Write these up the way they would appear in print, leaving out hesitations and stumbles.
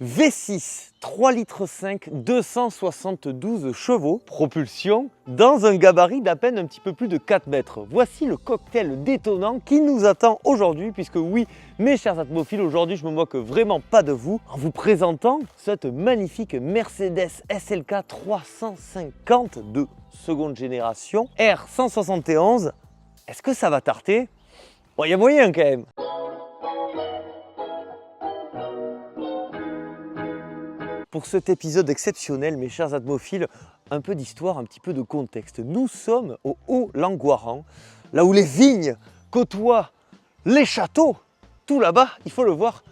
V6, 3,5 litres, 272 chevaux, propulsion, dans un gabarit d'à peine un petit peu plus de 4 mètres. Voici le cocktail détonnant qui nous attend aujourd'hui, puisque oui, mes chers atmophiles, aujourd'hui je me moque vraiment pas de vous, en vous présentant cette magnifique Mercedes SLK 350 de seconde génération, R171. Est-ce que ça va tarter? Bon, il y a moyen quand même. Pour cet épisode exceptionnel, mes chers atmophiles, un peu d'histoire, un petit peu de contexte. Nous sommes au Haut-Langoiran, là où les vignes côtoient les châteaux. Tout là-bas, il faut le voir.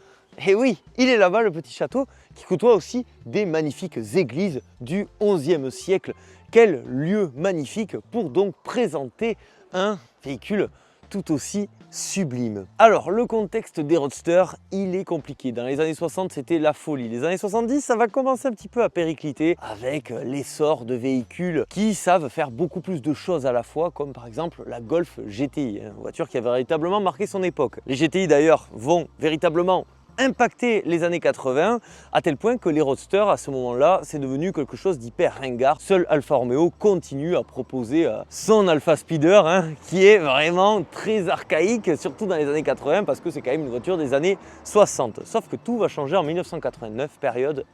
Et oui, il est là-bas le petit château qui côtoie aussi des magnifiques églises du XIe siècle. Quel lieu magnifique pour donc présenter un véhicule tout aussi sublime. Alors, le contexte des roadsters, il est compliqué. Dans les années 60, c'était la folie. Les années 70, ça va commencer un petit peu à péricliter avec l'essor de véhicules qui savent faire beaucoup plus de choses à la fois, comme par exemple la Golf GTI, une voiture qui a véritablement marqué son époque. Les GTI d'ailleurs vont véritablement impacté les années 80 à tel point que les roadsters à ce moment-là c'est devenu quelque chose d'hyper ringard. Seul Alfa Romeo continue à proposer son Alfa Speeder qui est vraiment très archaïque, surtout dans les années 80 parce que c'est quand même une voiture des années 60. Sauf que tout va changer en 1989, période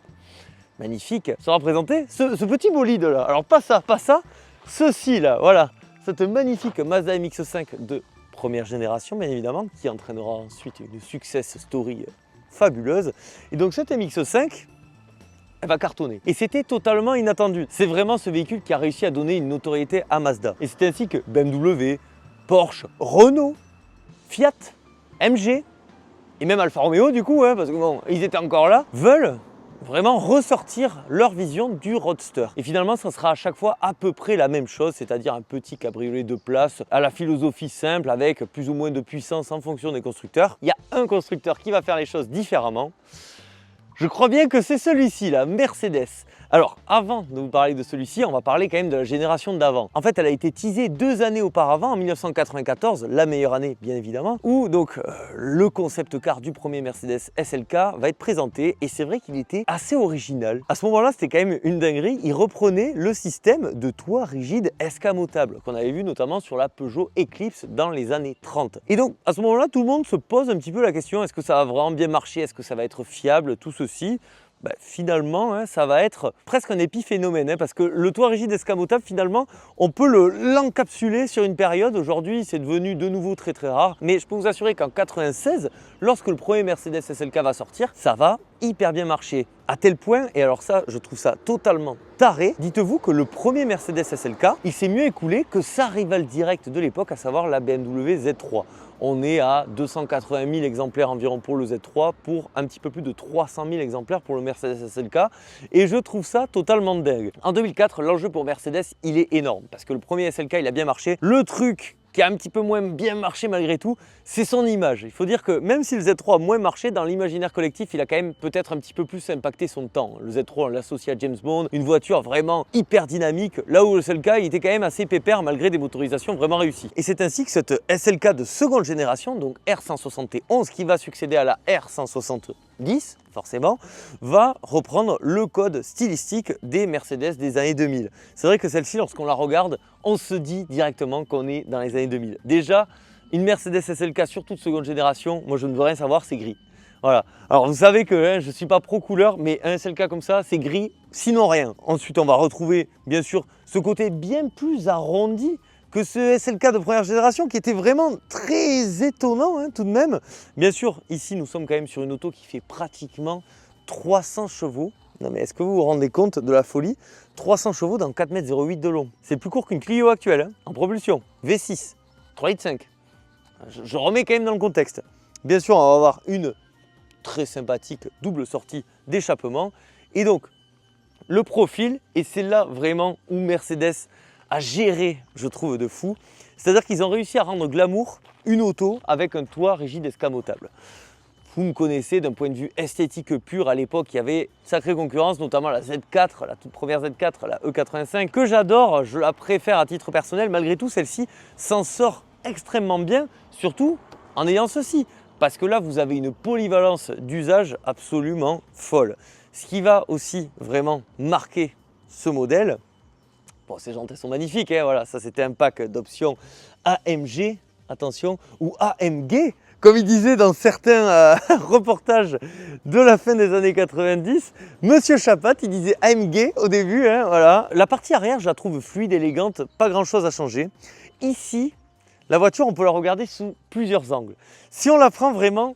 magnifique. Ça va présenter ce petit bolide là. Alors pas ça, ceci là, voilà. Cette magnifique Mazda MX-5 de première génération bien évidemment qui entraînera ensuite une success story fabuleuse. Et donc cette MX-5, elle va cartonner. Et c'était totalement inattendu. C'est vraiment ce véhicule qui a réussi à donner une notoriété à Mazda. Et c'est ainsi que BMW, Porsche, Renault, Fiat, MG et même Alfa Romeo du coup, parce que bon, ils étaient encore là, veulent vraiment ressortir leur vision du roadster. Et finalement, ça sera à chaque fois à peu près la même chose, c'est-à-dire un petit cabriolet de place à la philosophie simple avec plus ou moins de puissance en fonction des constructeurs. Il y a un constructeur qui va faire les choses différemment. Je crois bien que c'est celui-ci, la Mercedes. Alors, avant de vous parler de celui-ci, on va parler quand même de la génération d'avant. En fait, elle a été teasée 2 années auparavant, en 1994, la meilleure année bien évidemment, où donc le concept car du premier Mercedes SLK va être présenté et c'est vrai qu'il était assez original. À ce moment-là, c'était quand même une dinguerie. Il reprenait le système de toit rigide escamotable qu'on avait vu notamment sur la Peugeot Eclipse dans les années 30. Et donc, à ce moment-là, tout le monde se pose un petit peu la question, est-ce que ça va vraiment bien marcher? Est-ce que ça va être fiable? Tout ceci. Finalement, ça va être presque un épiphénomène parce que le toit rigide escamotable, finalement, on peut l'encapsuler sur une période. Aujourd'hui, c'est devenu de nouveau très très rare. Mais je peux vous assurer qu'en 96, lorsque le premier Mercedes SLK va sortir, ça va hyper bien marcher. À tel point, et alors ça, je trouve ça totalement taré, dites-vous que le premier Mercedes SLK, il s'est mieux écoulé que sa rivale directe de l'époque, à savoir la BMW Z3. On est à 280 000 exemplaires environ pour le Z3, pour un petit peu plus de 300 000 exemplaires pour le Mercedes SLK. Et je trouve ça totalement dingue. En 2004, l'enjeu pour Mercedes, il est énorme. Parce que le premier SLK, il a bien marché. Le truc qui a un petit peu moins bien marché malgré tout, c'est son image. Il faut dire que même si le Z3 a moins marché, dans l'imaginaire collectif, il a quand même peut-être un petit peu plus impacté son temps. Le Z3, on l'associe à James Bond, une voiture vraiment hyper dynamique, là où le SLK, il était quand même assez pépère malgré des motorisations vraiment réussies. Et c'est ainsi que cette SLK de seconde génération, donc R171, qui va succéder à la R170, forcément, va reprendre le code stylistique des Mercedes des années 2000. C'est vrai que celle-ci, lorsqu'on la regarde, on se dit directement qu'on est dans les années 2000. Déjà, une Mercedes SLK, surtout de seconde génération, moi je ne veux rien savoir, c'est gris. Voilà. Alors vous savez que je ne suis pas pro couleur, mais un SLK comme ça, c'est gris, sinon rien. Ensuite, on va retrouver, bien sûr, ce côté bien plus arrondi que ce SLK de première génération qui était vraiment très étonnant tout de même. Bien sûr, ici, nous sommes quand même sur une auto qui fait pratiquement 300 chevaux. Non mais est-ce que vous vous rendez compte de la folie? 300 chevaux dans 4,08 m de long. C'est plus court qu'une Clio actuelle, en propulsion. V6, 3,5 litres. Je remets quand même dans le contexte. Bien sûr, on va avoir une très sympathique double sortie d'échappement. Et donc, le profil, et c'est là vraiment où Mercedes a géré, je trouve, de fou. C'est-à-dire qu'ils ont réussi à rendre glamour une auto avec un toit rigide escamotable. Vous me connaissez d'un point de vue esthétique pur, à l'époque il y avait sacrée concurrence, notamment la Z4, la toute première Z4, la E85, que j'adore, je la préfère à titre personnel. Malgré tout, celle-ci s'en sort extrêmement bien, surtout en ayant ceci. parce que là, vous avez une polyvalence d'usage absolument folle. Ce qui va aussi vraiment marquer ce modèle, bon, ces jantes, elles sont magnifiques, hein, voilà, ça c'était un pack d'options AMG, attention, ou AMG, comme il disait dans certains reportages de la fin des années 90. Monsieur Chapat, il disait AMG au début, hein, voilà. La partie arrière, je la trouve fluide, élégante, pas grand chose à changer. Ici, la voiture, on peut la regarder sous plusieurs angles. Si on la prend vraiment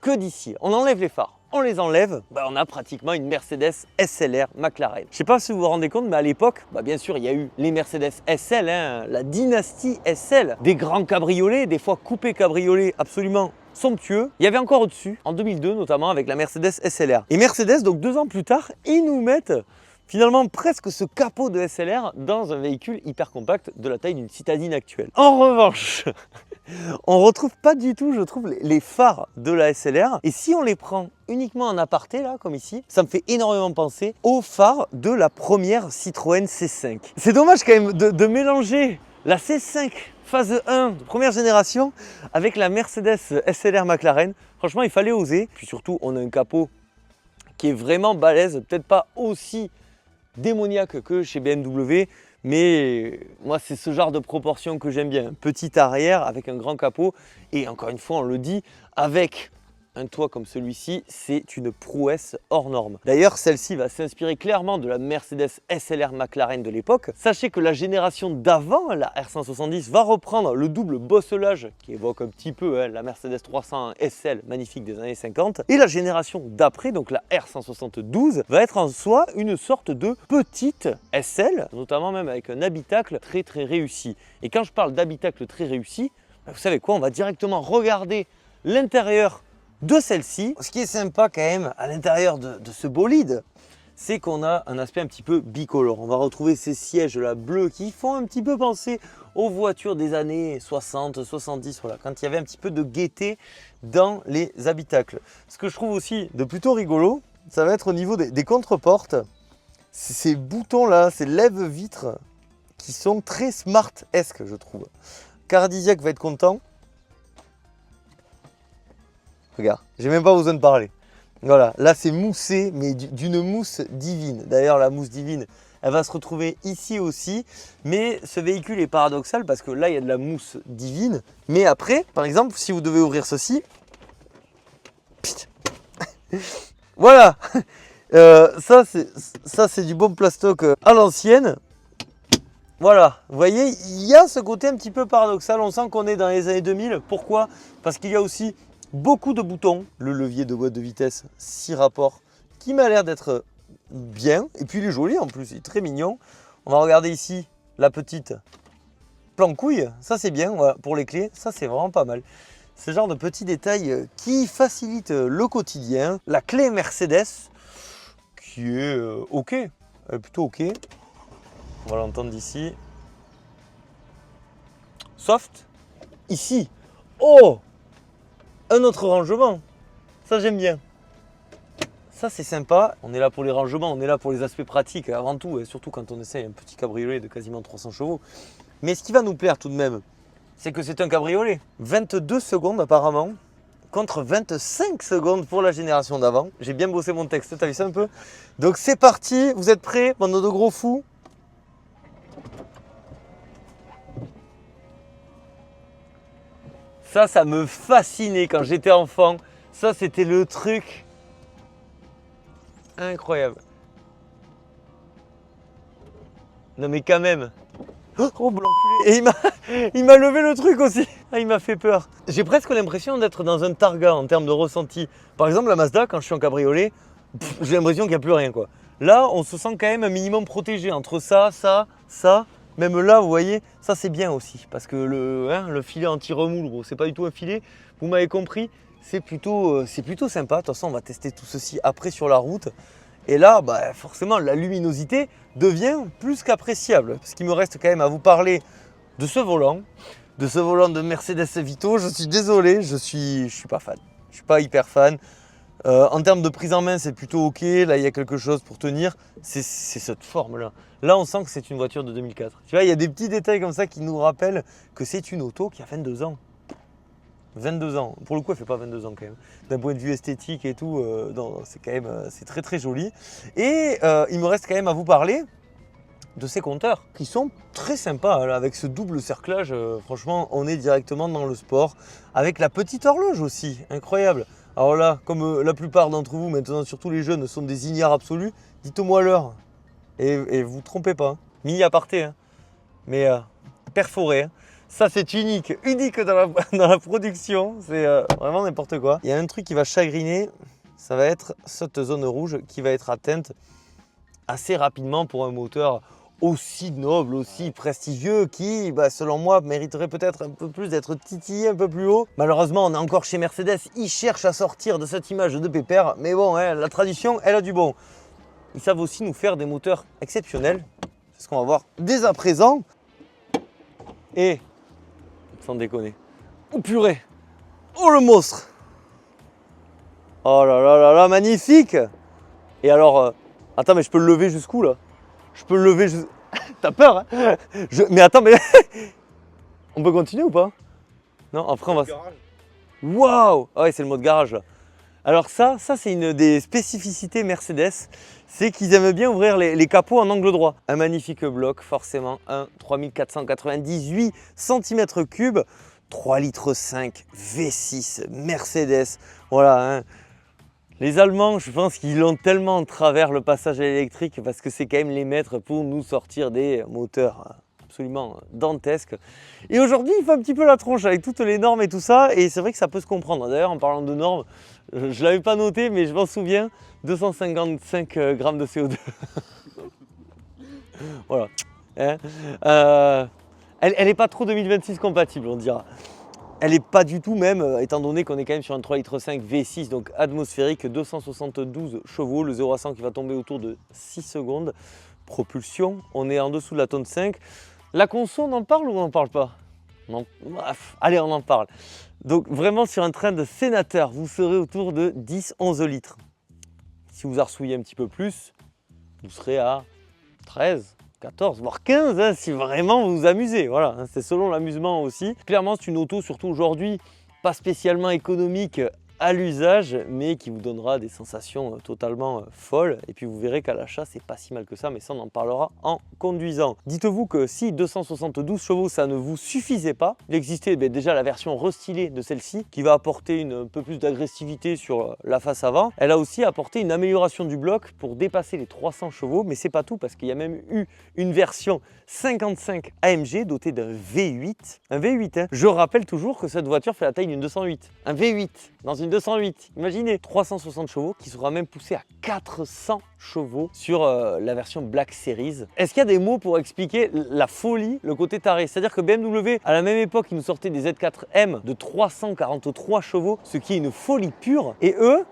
que d'ici, on enlève les phares, on les enlève, on a pratiquement une Mercedes SLR McLaren. Je ne sais pas si vous vous rendez compte, mais à l'époque, bien sûr, il y a eu les Mercedes SL, hein, la dynastie SL, des grands cabriolets, des fois coupés cabriolets absolument somptueux. Il y avait encore au-dessus, en 2002 notamment, avec la Mercedes SLR. Et Mercedes, donc 2 ans plus tard, ils nous mettent finalement presque ce capot de SLR dans un véhicule hyper compact de la taille d'une citadine actuelle. En revanche, on ne retrouve pas du tout, je trouve, les phares de la SLR. Et si on les prend uniquement en aparté, là, comme ici, ça me fait énormément penser aux phares de la première Citroën C5. C'est dommage quand même de mélanger la C5 phase 1 de première génération avec la Mercedes SLR McLaren. Franchement, il fallait oser. Puis surtout, on a un capot qui est vraiment balèze, peut-être pas aussi démoniaque que chez BMW, mais moi c'est ce genre de proportion que j'aime bien. Petit arrière avec un grand capot et encore une fois on le dit, avec un toit comme celui-ci, c'est une prouesse hors norme. D'ailleurs, celle-ci va s'inspirer clairement de la Mercedes SLR McLaren de l'époque. Sachez que la génération d'avant, la R170, va reprendre le double bosselage qui évoque un petit peu la Mercedes 300 SL magnifique des années 50. Et la génération d'après, donc la R172, va être en soi une sorte de petite SL, notamment même avec un habitacle très très réussi. Et quand je parle d'habitacle très réussi, vous savez quoi, on va directement regarder l'intérieur de celle-ci. Ce qui est sympa quand même à l'intérieur de ce bolide, c'est qu'on a un aspect un petit peu bicolore. On va retrouver ces sièges là bleus qui font un petit peu penser aux voitures des années 60, 70, voilà, quand il y avait un petit peu de gaieté dans les habitacles. Ce que je trouve aussi de plutôt rigolo, ça va être au niveau des contreportes. Ces boutons là, ces lève-vitres qui sont très smart-esque, je trouve. Caradisiac va être content. Regarde, j'ai même pas besoin de parler. Voilà, là c'est moussé, mais d'une mousse divine. D'ailleurs, la mousse divine, elle va se retrouver ici aussi. Mais ce véhicule est paradoxal parce que là, il y a de la mousse divine. Mais après, par exemple, si vous devez ouvrir ceci, voilà, ça c'est du bon plastoc à l'ancienne. Voilà, vous voyez, il y a ce côté un petit peu paradoxal. On sent qu'on est dans les années 2000. Pourquoi? Parce qu'il y a aussi beaucoup de boutons, le levier de boîte de vitesse 6 rapports qui m'a l'air d'être bien et puis il est joli en plus, il est très mignon. On va regarder ici la petite plancouille, ça c'est bien, voilà, pour les clés, ça c'est vraiment pas mal. Ce genre de petits détails qui facilitent le quotidien. La clé Mercedes qui est ok, elle est plutôt ok. On va l'entendre d'ici. Soft, ici, oh, un autre rangement, ça j'aime bien. Ça c'est sympa, on est là pour les rangements, on est là pour les aspects pratiques avant tout, et surtout quand on essaye un petit cabriolet de quasiment 300 chevaux. Mais ce qui va nous plaire tout de même, c'est que c'est un cabriolet. 22 secondes apparemment, contre 25 secondes pour la génération d'avant. J'ai bien bossé mon texte, t'as vu ça un peu? Donc c'est parti, vous êtes prêts, bande de gros fous? Ça me fascinait quand j'étais enfant. Ça, c'était le truc incroyable. Non mais quand même. Oh, blanc culé. Et il m'a levé le truc aussi. Ah, il m'a fait peur. J'ai presque l'impression d'être dans un Targa en termes de ressenti. Par exemple, la Mazda, quand je suis en cabriolet, j'ai l'impression qu'il n'y a plus rien, quoi. Là, on se sent quand même un minimum protégé entre ça, ça, ça. Même là, vous voyez, ça c'est bien aussi, parce que le filet anti-remoule, bon, c'est pas du tout un filet, vous m'avez compris, c'est plutôt sympa. De toute façon, on va tester tout ceci après sur la route. Et là, forcément, la luminosité devient plus qu'appréciable. Parce qu'il me reste quand même à vous parler de ce volant de Mercedes Vito. Je suis désolé, je suis pas fan, je suis pas hyper fan. En termes de prise en main, c'est plutôt ok. Là, il y a quelque chose pour tenir. C'est cette forme-là. Là, on sent que c'est une voiture de 2004. Tu vois, il y a des petits détails comme ça qui nous rappellent que c'est une auto qui a 22 ans. 22 ans. Pour le coup, elle fait pas 22 ans quand même. D'un point de vue esthétique et tout, c'est quand même c'est très très joli. Et il me reste quand même à vous parler de ces compteurs qui sont très sympas. Là, avec ce double cerclage, franchement, on est directement dans le sport. Avec la petite horloge aussi, incroyable. Alors là, comme la plupart d'entre vous, maintenant surtout les jeunes, sont des ignares absolus, dites-moi l'heure. Et vous trompez pas. Mini aparté, hein. Mais perforé. Hein. Ça, c'est unique dans la production. C'est vraiment n'importe quoi. Il y a un truc qui va chagriner, ça va être cette zone rouge qui va être atteinte assez rapidement pour un moteur aussi noble, aussi prestigieux, qui, selon moi, mériterait peut-être un peu plus d'être titillé un peu plus haut. Malheureusement, on est encore chez Mercedes. Ils cherchent à sortir de cette image de pépère. Mais bon, hein, la tradition, elle a du bon. Ils savent aussi nous faire des moteurs exceptionnels. C'est ce qu'on va voir dès à présent. Et, sans déconner, oh purée, oh le monstre, oh là là là là, magnifique. Et alors, attends, mais je peux le lever jusqu'où là? Je peux le lever jusqu'où? T'as peur hein? Mais attends, mais on peut continuer ou pas? Non, après on va... Waouh! Ah ouais, c'est le mode garage là. Alors ça c'est une des spécificités Mercedes, c'est qu'ils aiment bien ouvrir les capots en angle droit. Un magnifique bloc, forcément, un 3498 cm3, 3,5 litres V6 Mercedes. Voilà, hein. Les Allemands, je pense qu'ils l'ont tellement en travers le passage à l'électrique parce que c'est quand même les maîtres pour nous sortir des moteurs absolument dantesques. Et aujourd'hui, il fait un petit peu la tronche avec toutes les normes et tout ça, et c'est vrai que ça peut se comprendre. D'ailleurs, en parlant de normes, je ne l'avais pas noté, mais je m'en souviens, 255 grammes de CO2. Voilà. Hein elle n'est pas trop 2026 compatible, on dira. Elle n'est pas du tout même, étant donné qu'on est quand même sur un 3,5 litres V6, donc atmosphérique, 272 chevaux, le 0 à 100 qui va tomber autour de 6 secondes. Propulsion, on est en dessous de la tonne 5. La conso, on en parle ou on n'en parle pas? Non. Bref, allez, on en parle. Donc vraiment sur un train de sénateur, vous serez autour de 10-11 litres. Si vous arsouillez un petit peu plus, vous serez à 13. 14, voire 15, hein, si vraiment vous vous amusez. Voilà, hein, c'est selon l'amusement aussi. Clairement, c'est une auto, surtout aujourd'hui, pas spécialement économique à l'usage, mais qui vous donnera des sensations totalement folles. Et puis vous verrez qu'à l'achat, c'est pas si mal que ça, mais ça, on en parlera en conduisant. Dites-vous que si 272 chevaux, ça ne vous suffisait pas, il existait déjà la version restylée de celle-ci, qui va apporter un peu plus d'agressivité sur la face avant. Elle a aussi apporté une amélioration du bloc pour dépasser les 300 chevaux, mais c'est pas tout, parce qu'il y a même eu une version 55 AMG dotée d'un V8. Un V8, hein. Je rappelle toujours que cette voiture fait la taille d'une 208. Un V8 dans une 208, imaginez, 360 chevaux qui sera même poussé à 400 chevaux sur la version Black Series. Est-ce qu'il y a des mots pour expliquer la folie, le côté taré? C'est-à-dire que BMW, à la même époque, ils nous sortaient des Z4M de 343 chevaux, ce qui est une folie pure, et eux,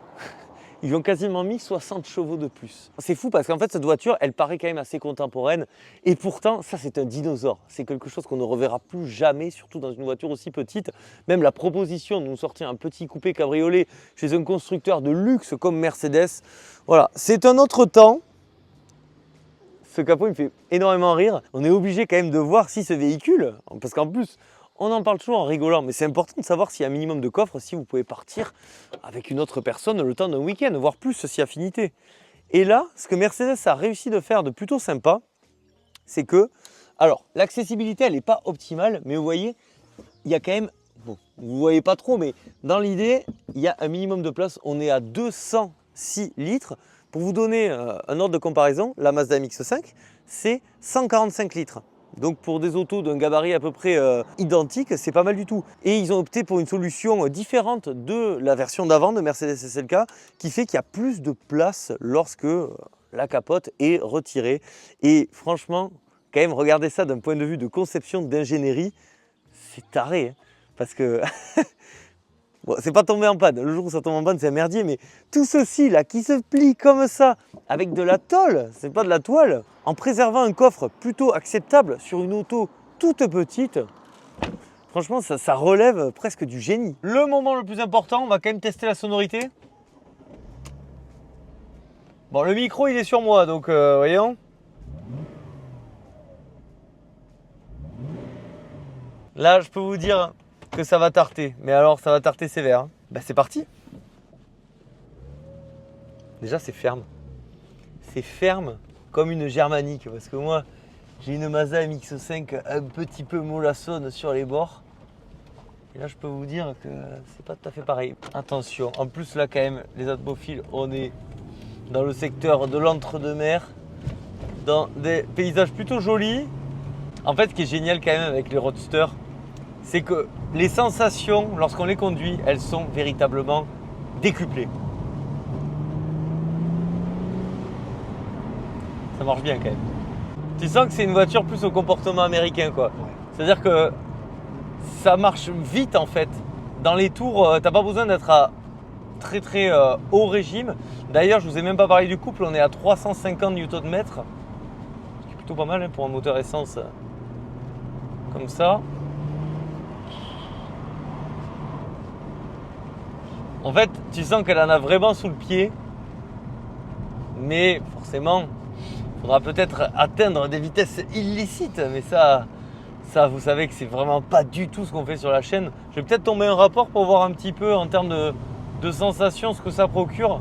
ils ont quasiment mis 60 chevaux de plus. C'est fou parce qu'en fait, cette voiture, elle paraît quand même assez contemporaine. Et pourtant, ça, c'est un dinosaure. C'est quelque chose qu'on ne reverra plus jamais, surtout dans une voiture aussi petite. Même la proposition de nous sortir un petit coupé cabriolet chez un constructeur de luxe comme Mercedes, voilà, c'est un autre temps. Ce capot, il me fait énormément rire. On est obligé quand même de voir si ce véhicule, parce qu'en plus, on en parle toujours en rigolant, mais c'est important de savoir s'il y a un minimum de coffre, si vous pouvez partir avec une autre personne le temps d'un week-end, voire plus si affinité. Et là, ce que Mercedes a réussi de faire de plutôt sympa, c'est que, alors, l'accessibilité, elle n'est pas optimale, mais vous voyez, il y a quand même, bon, vous ne voyez pas trop, mais dans l'idée, il y a un minimum de place. On est à 206 litres. Pour vous donner un ordre de comparaison, la Mazda MX-5, c'est 145 litres. Donc pour des autos d'un gabarit à peu près identique, c'est pas mal du tout. Et ils ont opté pour une solution différente de la version d'avant de Mercedes SLK, qui fait qu'il y a plus de place lorsque la capote est retirée. Et franchement, quand même, regardez ça d'un point de vue de conception d'ingénierie, c'est taré. Hein, parce que... Bon, c'est pas tombé en panne, le jour où ça tombe en panne c'est un merdier, mais tout ceci là qui se plie comme ça, avec de la tôle, c'est pas de la toile, en préservant un coffre plutôt acceptable sur une auto toute petite, franchement ça relève presque du génie. Le moment le plus important, on va quand même tester la sonorité. Bon, le micro il est sur moi, donc voyons. Là je peux vous dire que ça va tarter. Mais alors, ça va tarter sévère. Hein. Bah, c'est parti. Déjà, c'est ferme. C'est ferme comme une germanique. Parce que moi, j'ai une Mazda MX-5 un petit peu mollassonne sur les bords. Et là, je peux vous dire que c'est pas tout à fait pareil. Attention, en plus là quand même, les atmophiles, on est dans le secteur de l'entre-deux-mer, dans des paysages plutôt jolis. En fait, ce qui est génial quand même avec les roadsters, c'est que les sensations, lorsqu'on les conduit, elles sont véritablement décuplées. Ça marche bien quand même. Tu sens que c'est une voiture plus au comportement américain, quoi. C'est-à-dire que ça marche vite en fait. Dans les tours, t'as pas besoin d'être à très très haut régime. D'ailleurs, je vous ai même pas parlé du couple, on est à 350 Nm, ce qui est plutôt pas mal hein, pour un moteur essence comme ça. En fait, tu sens qu'elle en a vraiment sous le pied, mais forcément, il faudra peut-être atteindre des vitesses illicites, mais ça, vous savez que c'est vraiment pas du tout ce qu'on fait sur la chaîne. Je vais peut-être tomber un rapport pour voir un petit peu en termes de sensations ce que ça procure.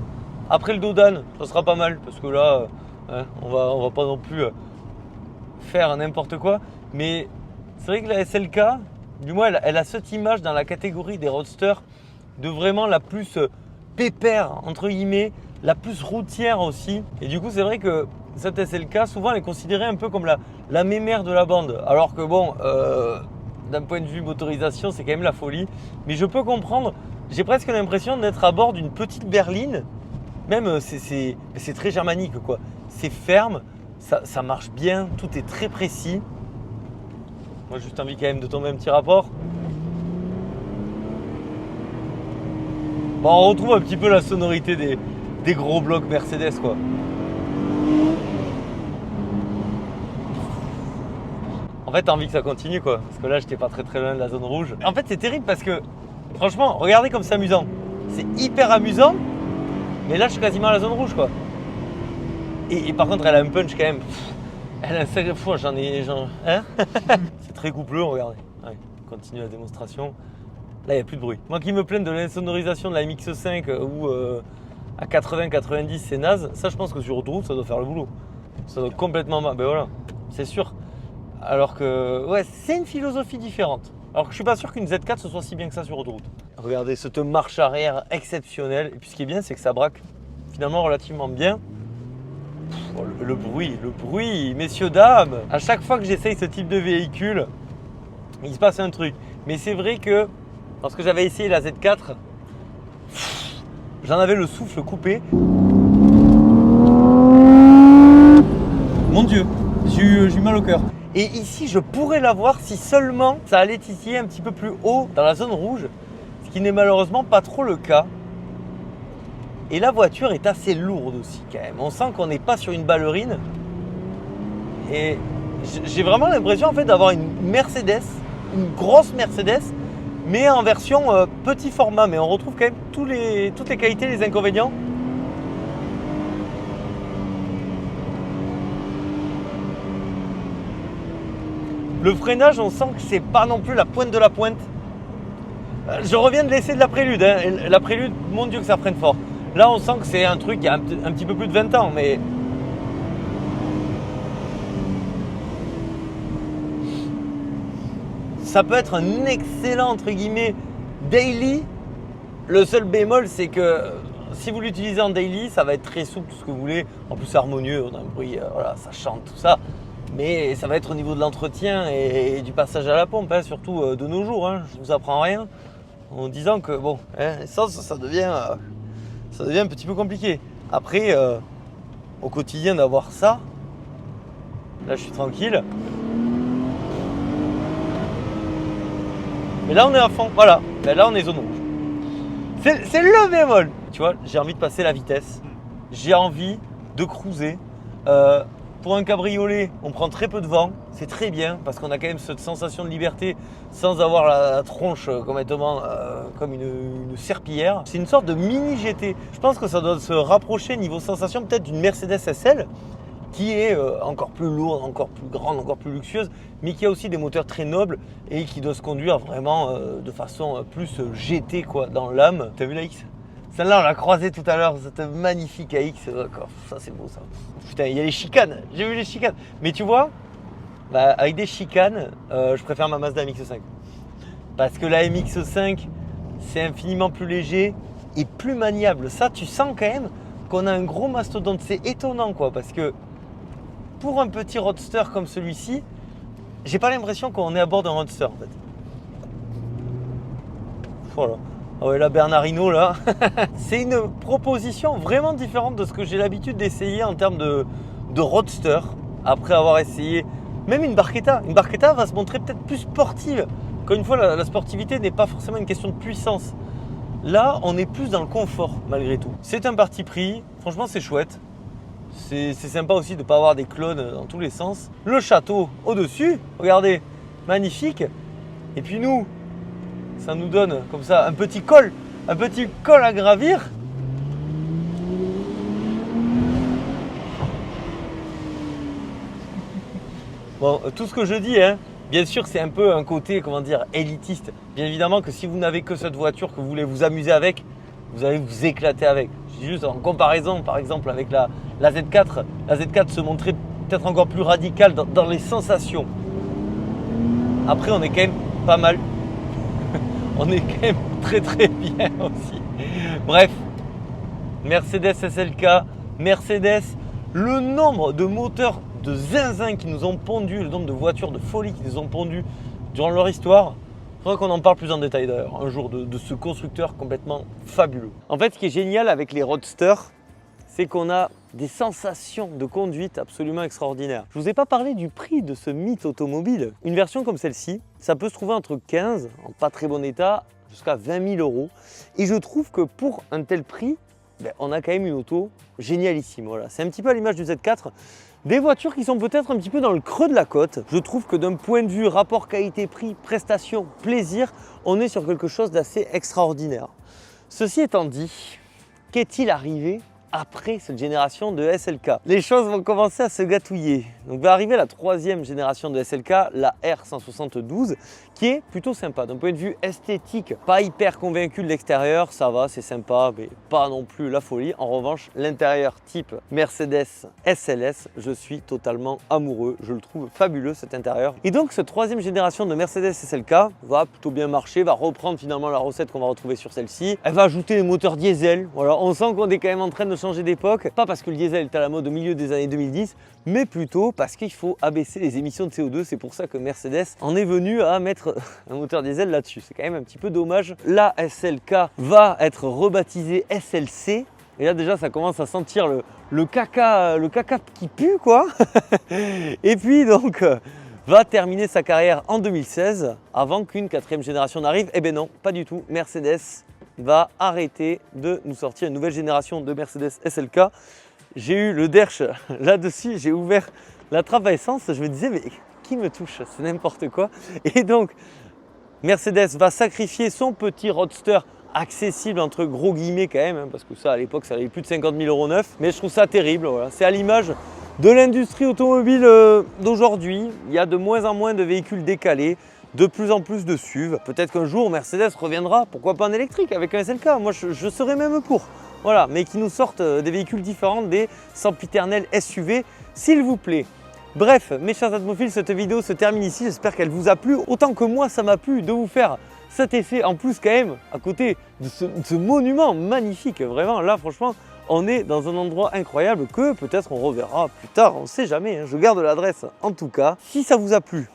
Après le dos d'âne, ça sera pas mal parce que là, on va pas non plus faire n'importe quoi. Mais c'est vrai que la SLK, du moins, elle a cette image dans la catégorie des roadsters de vraiment la plus pépère, entre guillemets, la plus routière aussi. Et du coup, c'est vrai que cette SLK, souvent, elle est considérée un peu comme la mémère de la bande. Alors que bon, d'un point de vue motorisation, c'est quand même la folie. Mais je peux comprendre, j'ai presque l'impression d'être à bord d'une petite berline. Même, c'est très germanique, quoi. C'est ferme, ça marche bien, tout est très précis. Moi, j'ai juste envie quand même de tomber un petit rapport. Bon, on retrouve un petit peu la sonorité des gros blocs Mercedes, quoi. En fait, t'as envie que ça continue, quoi. Parce que là, j'étais pas très très loin de la zone rouge. En fait, c'est terrible parce que, franchement, regardez comme c'est amusant. C'est hyper amusant, mais là, je suis quasiment à la zone rouge, quoi. Et par contre, elle a un punch quand même. Elle a un sacré fou, hein. C'est très coupleux, regardez. Allez, on continue la démonstration. Là, il n'y a plus de bruit. Moi qui me plains de l'insonorisation de la MX-5 où à 80-90 c'est naze, ça je pense que sur autoroute ça doit faire le boulot. Ça doit complètement... Ben voilà, c'est sûr. Alors que, ouais, c'est une philosophie différente. Alors que je suis pas sûr qu'une Z4 ce soit si bien que ça sur autoroute. Regardez cette marche arrière exceptionnelle. Et puis ce qui est bien, c'est que ça braque finalement relativement bien. Oh, le bruit, messieurs, dames. À chaque fois que j'essaye ce type de véhicule, il se passe un truc. Mais c'est vrai que lorsque j'avais essayé la Z4, j'en avais le souffle coupé. Mon Dieu, j'ai eu mal au cœur. Et ici, je pourrais l'avoir si seulement ça allait titiller un petit peu plus haut dans la zone rouge, ce qui n'est malheureusement pas trop le cas. Et la voiture est assez lourde aussi quand même. On sent qu'on n'est pas sur une ballerine. Et j'ai vraiment l'impression en fait d'avoir une Mercedes, une grosse Mercedes, mais en version petit format. Mais on retrouve quand même toutes les qualités, les inconvénients. Le freinage, on sent que c'est pas non plus la pointe de la pointe. Je reviens de l'essai de la Prélude. Hein. La Prélude, mon Dieu que ça freine fort. Là, on sent que c'est un truc qui a un petit peu plus de 20 ans, mais... Ça peut être un excellent, entre guillemets, daily. Le seul bémol, c'est que si vous l'utilisez en daily, ça va être très souple, tout ce que vous voulez. En plus, c'est harmonieux, on a un bruit, voilà, ça chante, tout ça. Mais ça va être au niveau de l'entretien et du passage à la pompe, hein, surtout de nos jours. Hein. Je ne vous apprends rien en disant que, bon, hein, ça devient un petit peu compliqué. Après, au quotidien, d'avoir ça, là, je suis tranquille. Mais là, on est à fond, voilà. Ben, là, on est zone rouge. C'est le bémol. Tu vois, j'ai envie de passer la vitesse. J'ai envie de cruiser. Pour un cabriolet, on prend très peu de vent. C'est très bien parce qu'on a quand même cette sensation de liberté sans avoir la tronche complètement comme une serpillière. C'est une sorte de mini GT. Je pense que ça doit se rapprocher niveau sensation peut-être d'une Mercedes SL. qui est encore plus lourde, encore plus grande, encore plus luxueuse, mais qui a aussi des moteurs très nobles et qui doit se conduire vraiment de façon plus GT quoi, dans l'âme. T'as vu la X? Celle-là, on l'a croisée tout à l'heure, cette magnifique AX. Ça, c'est beau ça. Putain, il y a les chicanes, j'ai vu les chicanes. Mais tu vois, bah, avec des chicanes, je préfère ma Mazda MX-5. Parce que la MX-5, c'est infiniment plus léger et plus maniable. Ça, tu sens quand même qu'on a un gros mastodonte. C'est étonnant quoi, parce que pour un petit roadster comme celui-ci, j'ai pas l'impression qu'on est à bord d'un roadster en fait. Voilà. Ah ouais, là, Bernardino, là, c'est une proposition vraiment différente de ce que j'ai l'habitude d'essayer en termes de roadster. Après avoir essayé même une Barchetta. Une Barchetta va se montrer peut-être plus sportive. Encore une fois, la sportivité n'est pas forcément une question de puissance. Là, on est plus dans le confort malgré tout. C'est un parti pris. Franchement, c'est chouette. C'est sympa aussi de ne pas avoir des clones dans tous les sens. Le château au-dessus, regardez, magnifique. Et puis nous, ça nous donne comme ça un petit col à gravir. Bon, tout ce que je dis, hein, bien sûr, c'est un peu un côté, comment dire, élitiste. Bien évidemment que si vous n'avez que cette voiture, que vous voulez vous amuser avec, vous allez vous éclater avec. Je dis juste en comparaison, par exemple, avec la Z4. La Z4 se montrait peut-être encore plus radicale dans les sensations. Après, on est quand même pas mal. On est quand même très très bien aussi. Bref, Mercedes SLK, Mercedes, le nombre de moteurs de zinzin qui nous ont pondu, le nombre de voitures de folie qui nous ont pondu durant leur histoire. Il faudra qu'on en parle plus en détail d'ailleurs un jour de ce constructeur complètement fabuleux. En fait, ce qui est génial avec les roadsters, c'est qu'on a des sensations de conduite absolument extraordinaires. Je ne vous ai pas parlé du prix de ce mythe automobile. Une version comme celle-ci, ça peut se trouver entre 15, en pas très bon état, jusqu'à 20 000 euros. Et je trouve que pour un tel prix, on a quand même une auto génialissime. Voilà. C'est un petit peu à l'image du Z4. Des voitures qui sont peut-être un petit peu dans le creux de la côte. Je trouve que d'un point de vue rapport qualité-prix, prestation, plaisir, on est sur quelque chose d'assez extraordinaire. Ceci étant dit, qu'est-il arrivé après cette génération de SLK? Les choses vont commencer à se gâtouiller. Donc va arriver la troisième génération de SLK, la R172, qui est plutôt sympa d'un point de vue esthétique. Pas hyper convaincu de l'extérieur, ça va, c'est sympa, mais pas non plus la folie. En revanche, l'intérieur type Mercedes SLS, je suis totalement amoureux. Je le trouve fabuleux cet intérieur. Et donc cette troisième génération de Mercedes SLK va plutôt bien marcher, va reprendre finalement la recette qu'on va retrouver sur celle-ci. Elle va ajouter les moteurs diesel. Voilà, on sent qu'on est quand même en train de changer d'époque. Pas parce que le diesel est à la mode au milieu des années 2010, mais plutôt parce qu'il faut abaisser les émissions de CO2. C'est pour ça que Mercedes en est venu à mettre un moteur diesel là-dessus. C'est quand même un petit peu dommage. La SLK va être rebaptisée SLC. Et là déjà ça commence à sentir le caca qui pue quoi. Et puis donc va terminer sa carrière en 2016 avant qu'une quatrième génération n'arrive. Eh bien non, pas du tout. Mercedes va arrêter de nous sortir une nouvelle génération de Mercedes SLK. J'ai eu le derche là-dessus, j'ai ouvert la trappe à essence, je me disais mais qui me touche, c'est n'importe quoi. Et donc Mercedes va sacrifier son petit roadster accessible entre gros guillemets quand même, hein, parce que ça à l'époque ça valait plus de 50 000 euros neuf, mais je trouve ça terrible, voilà. C'est à l'image de l'industrie automobile d'aujourd'hui. Il y a de moins en moins de véhicules décalés, de plus en plus de SUV. Peut-être qu'un jour Mercedes reviendra, pourquoi pas en électrique avec un SLK, moi je serais même pour. Voilà, mais qui nous sortent des véhicules différents des sempiternels SUV, s'il vous plaît. Bref, mes chers atmophiles, cette vidéo se termine ici. J'espère qu'elle vous a plu, autant que moi ça m'a plu de vous faire cet essai. En plus quand même, à côté de ce monument magnifique, vraiment, là franchement, on est dans un endroit incroyable que peut-être on reverra plus tard, on ne sait jamais, hein. Je garde l'adresse en tout cas. Si ça vous a plu,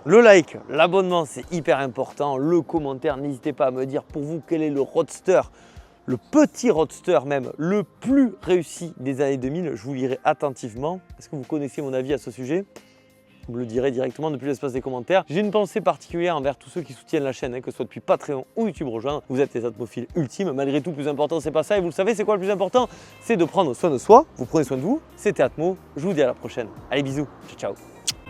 le like, l'abonnement, c'est hyper important. Le commentaire, n'hésitez pas à me dire pour vous quel est le roadster, le petit roadster même, le plus réussi des années 2000. Je vous lirai attentivement. Est-ce que vous connaissez mon avis à ce sujet? Vous me le direz directement depuis l'espace des commentaires. J'ai une pensée particulière envers tous ceux qui soutiennent la chaîne, hein, que ce soit depuis Patreon ou YouTube Rejoindre. Vous êtes les atmophiles ultimes. Malgré tout, le plus important, c'est pas ça. Et vous le savez, c'est quoi le plus important? C'est de prendre soin de soi. Vous prenez soin de vous. C'était Atmo. Je vous dis à la prochaine. Allez, bisous. Ciao, ciao.